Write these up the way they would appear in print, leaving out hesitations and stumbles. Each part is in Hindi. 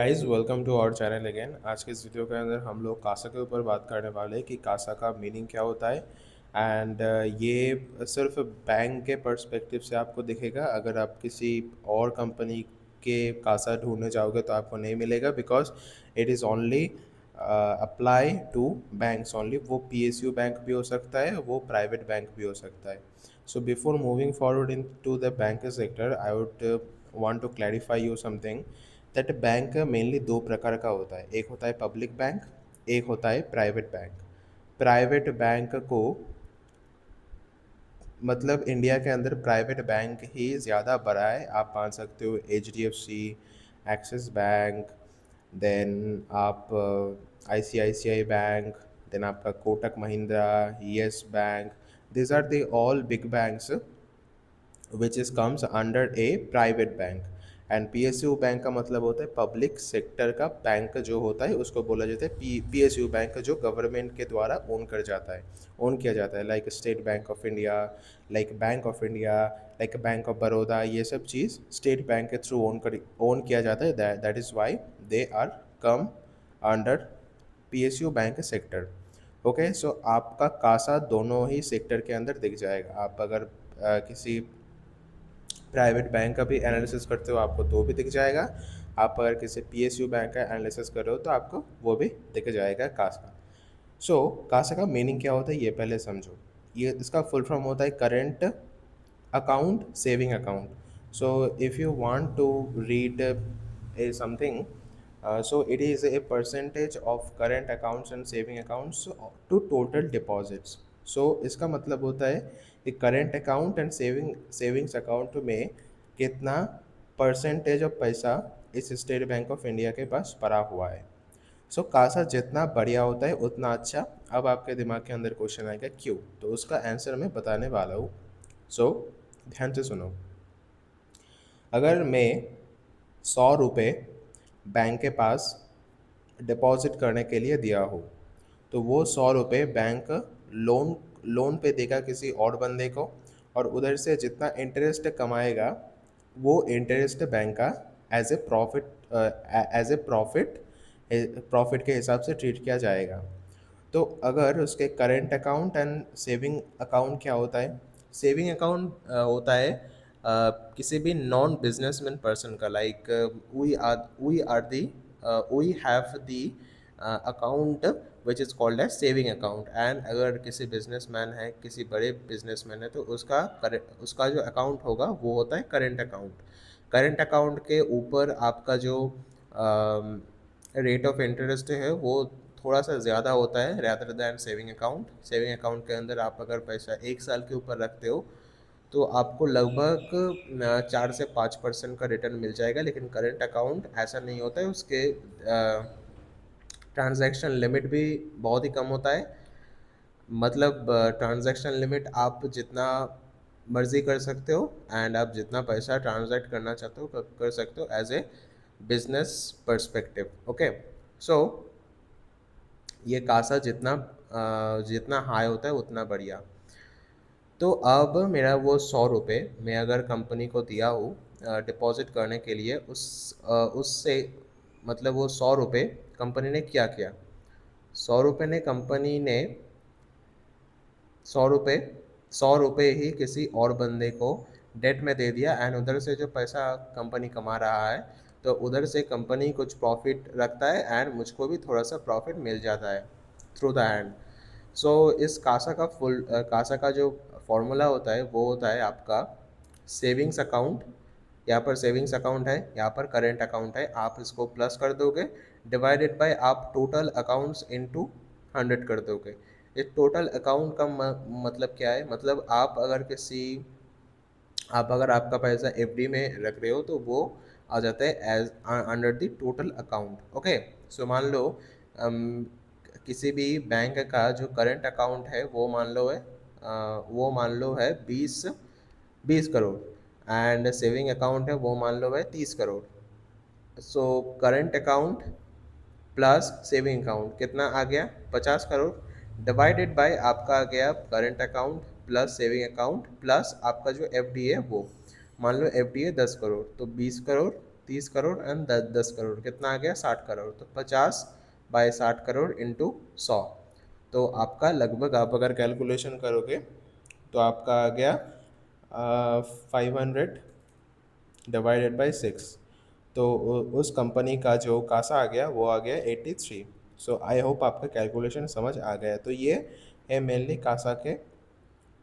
Guys welcome to our channel again. आज के इस वीडियो के अंदर हम लोग कासा के ऊपर बात करने वाले हैं कि कासा का मीनिंग क्या होता है। एंड ये सिर्फ बैंक के पर्सपेक्टिव से आपको दिखेगा। अगर आप किसी और कंपनी के कासा ढूंढने जाओगे तो आपको नहीं मिलेगा, because it is only apply to banks only. वो पीएसयू बैंक भी हो सकता है, वो प्राइवेट बैंक भी हो सकता है। So before moving forward into the bank sector, I would want to clarify you something that bank mainly दो प्रकार का होता है। एक होता है पब्लिक बैंक, एक होता है प्राइवेट बैंक। प्राइवेट बैंक को मतलब इंडिया के अंदर प्राइवेट बैंक ही ज़्यादा बड़ा है। आप मान सकते हो H D F C, Axis bank, then आप ICICI बैंक, देन आपका Kotak Mahindra, Yes bank. These are the all big banks which is comes under a private bank. And PSU bank का मतलब होता है पब्लिक सेक्टर का बैंक जो होता है उसको बोला जाता है PSU बैंक, जो गवर्नमेंट के द्वारा ओन कर जाता है, ओन किया जाता है। Like State Bank of India, like Bank of India, like Bank of Baroda, ये सब चीज़ स्टेट बैंक के थ्रू ओन किया जाता है। That is why they are come under PSU bank sector. Okay, so आपका कासा दोनों ही सेक्टर के अंदर दिख जाएगा। आप अगर किसी प्राइवेट बैंक का भी एनालिसिस करते हो आपको तो भी दिख जाएगा। आप अगर किसी PSU बैंक का एनालिसिस कर रहे हो तो आपको वो भी दिख जाएगा कासा। सो कासा का मीनिंग क्या होता है ये पहले समझो। ये इसका फुल फॉर्म होता है current account, saving account. So if you want to read a something, so it is a percentage of current accounts and saving accounts to total deposits. So इसका मतलब होता है कि current account and savings account में कितना परसेंटेज ऑफ पैसा इस स्टेट बैंक ऑफ इंडिया के पास पड़ा हुआ है। सो कासा जितना बढ़िया होता है उतना अच्छा। अब आपके दिमाग के अंदर क्वेश्चन आएगा क्यों, तो उसका आंसर मैं बताने वाला हूँ। सो ध्यान से सुनो। अगर मैं 100 रुपये बैंक के पास डिपॉजिट करने के लिए दिया हो, तो वो 100 रुपये बैंक लोन लोन पे देगा किसी और बंदे को, और उधर से जितना इंटरेस्ट कमाएगा वो इंटरेस्ट बैंक का एज ए प्रॉफिट, प्रॉफिट के हिसाब से ट्रीट किया जाएगा। तो अगर उसके current account and saving account क्या होता है? सेविंग अकाउंट होता है किसी भी नॉन बिजनेसमैन पर्सन का। Like we have the account which is called as saving account. And अगर किसी बिजनेसमैन है, किसी बड़े बिजनेसमैन है, तो उसका जो अकाउंट होगा वो होता है करेंट अकाउंट। करेंट अकाउंट के ऊपर आपका जो रेट ऑफ इंटरेस्ट है वो थोड़ा सा ज़्यादा होता है rather than saving account. Saving account के अंदर आप अगर पैसा 1 साल के ऊपर रखते हो तो आपको लगभग 4 से 5% का रिटर्न मिल जाएगा। लेकिन करेंट अकाउंट ऐसा नहीं होता है, उसके ट्रांजैक्शन लिमिट भी बहुत ही कम होता है। मतलब ट्रांजैक्शन लिमिट आप जितना मर्जी कर सकते हो, एंड आप जितना पैसा ट्रांजैक्ट करना चाहते हो कर सकते हो as a business perspective. Okay, so ये कासा जितना हाई होता है उतना बढ़िया। तो अब मेरा वो 100 रुपये मैं अगर कंपनी को दिया हूँ डिपॉजिट करने के लिए, उससे मतलब वो 100 रुपये कंपनी ने क्या किया? 100 रुपये ने कंपनी ने 100 रुपये 100 रुपये ही किसी और बंदे को डेट में दे दिया। एंड उधर से जो पैसा कंपनी कमा रहा है, तो उधर से कंपनी कुछ प्रॉफिट रखता है एंड मुझको भी थोड़ा सा प्रॉफिट मिल जाता है थ्रू द एंड। सो इस कासा का जो फॉर्मूला होता है वो होता है आपका सेविंग्स अकाउंट। यहाँ पर सेविंग्स अकाउंट है, यहाँ पर करेंट अकाउंट है। आप इसको प्लस कर दोगे, डिवाइडेड बाय आप टोटल अकाउंट्स इनटू 100 कर दोगे। ये टोटल अकाउंट का मतलब क्या है? मतलब आप अगर आपका पैसा एफडी में रख रहे हो तो वो आ जाता है as under the total account. Okay, so मान लो अम, किसी भी बैंक का जो करंट अकाउंट है वो मान लो है 20 करोड़, एंड सेविंग अकाउंट है वो मान लो है 30 crore. So current account plus saving account कितना आ गया? 50 करोड़, डिवाइडेड बाय आपका आ गया current account plus saving account plus आपका जो एफडी है वो। मान लो एफडी है 10 करोड़, तो 20 करोड़ 30 करोड़ एंड 10 10 करोड़, कितना आ गया 60 करोड़। तो 50/60 करोड़ इंटू 100, तो आपका लगभग आप अगर कैलकुलेशन करोगे तो आपका आ गया 500 डिवाइडेड बाई 6। तो उस कंपनी का जो कासा आ गया वो आ गया 83। सो आई होप आपका कैलकुलेशन समझ आ गया। तो है मेनली कासा के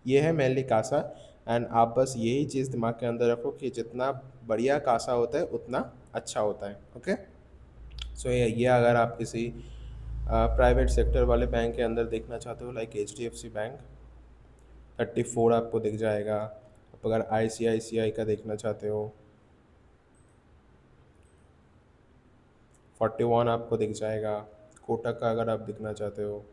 ये है मेनली कासा। एंड आप बस यही चीज़ दिमाग के अंदर रखो कि जितना बढ़िया कासा होता है उतना अच्छा होता है। ओके। सो ये अगर आप किसी प्राइवेट सेक्टर वाले बैंक के अंदर देखना चाहते हो लाइक HDFC बैंक, 34 आपको दिख जाएगा। आप अगर ICICI का देखना चाहते हो 41 आपको दिख जाएगा। कोटक का अगर आप दिखना चाहते हो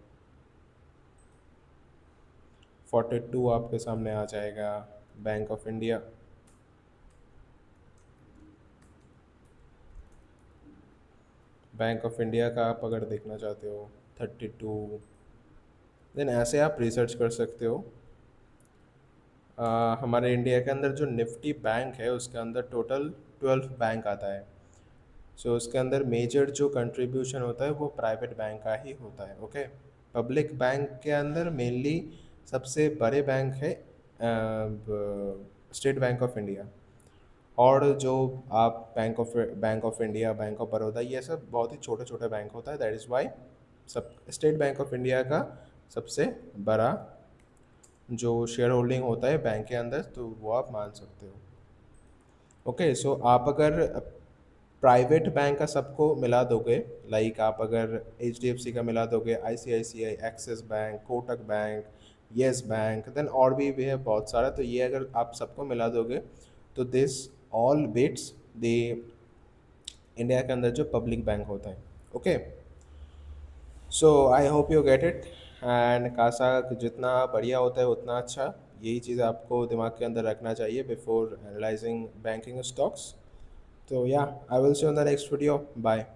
42 आपके सामने आ जाएगा। Bank of India, bank of India का आप अगर देखना चाहते हो 32। देन ऐसे आप रिसर्च कर सकते हो। हमारे इंडिया के अंदर जो निफ्टी बैंक है उसके अंदर टोटल 12 बैंक आता है। सो उसके अंदर मेजर जो कंट्रीब्यूशन होता है वो प्राइवेट बैंक का ही होता है। ओके। पब्लिक बैंक के अंदर मेनली सबसे बड़े बैंक है स्टेट बैंक ऑफ इंडिया। और जो आप bank of India, bank of Baroda, ये सब बहुत ही छोटे छोटे बैंक होता है। दैट इज़ वाई सब स्टेट बैंक ऑफ इंडिया का सबसे बड़ा जो शेयर होल्डिंग होता है बैंक के अंदर, तो वो आप मान सकते हो। ओके। सो आप अगर प्राइवेट बैंक का सबको मिला दोगे, लाइक आप अगर HDFC का मिला दोगे, ICICI, Axis bank, Kotak bank, Yes bank, then और भी है बहुत सारा। तो ये अगर आप सबको मिला दोगे तो this all bits the India के अंदर जो पब्लिक बैंक होता है। Okay. So I hope you get it. And CASA जितना बढ़िया होता है उतना अच्छा, यही चीज़ आपको दिमाग के अंदर रखना चाहिए बिफोर एनालाइजिंग बैंकिंग स्टॉक्स। तो या I will see on the next video. Bye.